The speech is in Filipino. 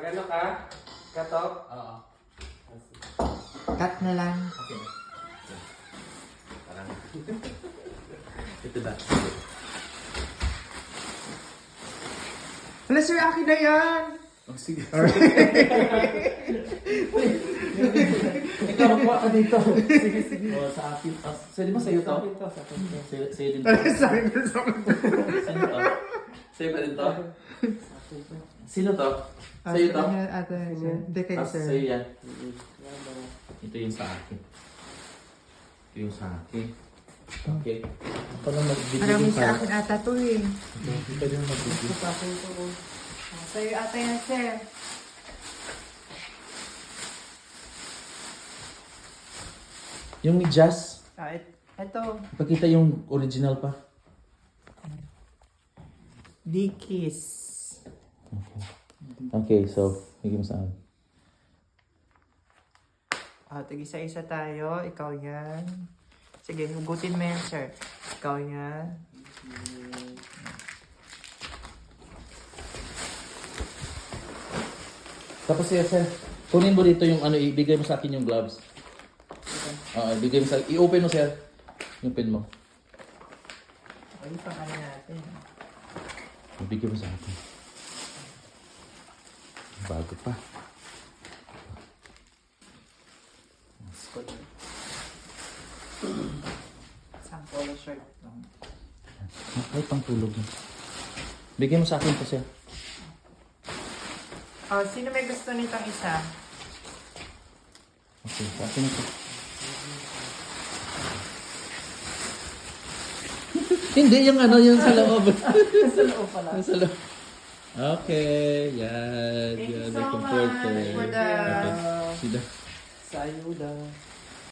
Ano ka? Katok? Oo. Cut na lang. Okay na. Parang... Ito ba? Wala sir, akin na yan! Oh, sige. Ikaw, magkuha ka dito. Sige, sige. Oh, sa akin. Oh, di ba sa'yo to? Sa'yo din to. Sabi ko sa Sa'yo to? Sa'yo ba din to? Sino to? Sa'yo to? Ate, sir. Hindi kayo, Tapos sir. sa'yo yan. Ito yung sa akin. Ito yung sa akin. Okay. Parang mag-video Marami din sa akin ata to eh. Ito yung mag-video. Sa'yo ata yan, sir. Yung medyas, Ah, ito. pakita yung original pa. Dickies. Okay, so, bigyan mo sa akin. Ah, tig-isa-isa tayo. Ikaw yan. Sige, hugutin mo yan, sir. Ikaw yan. Tapos sir, kunin mo dito yung ano, ibigay mo sa akin yung gloves. Oo, ibigay mo sa i-open mo sir. Yung pin mo. Ay, pakain natin. Ibigay mo sa akin. Bago pa. Isang polo shirt lang. Ay, pang tulog mo. Bigyan mo sa akin to sir. Oh, sino may gusto nitong isa? Okay, sa akin ito. Hindi, yung ano, yung sa loob. Sa loob pala. Yung sa loob. Okay, yan. Thank you Yan, so may comforter. much for the... Sida. Sayuda.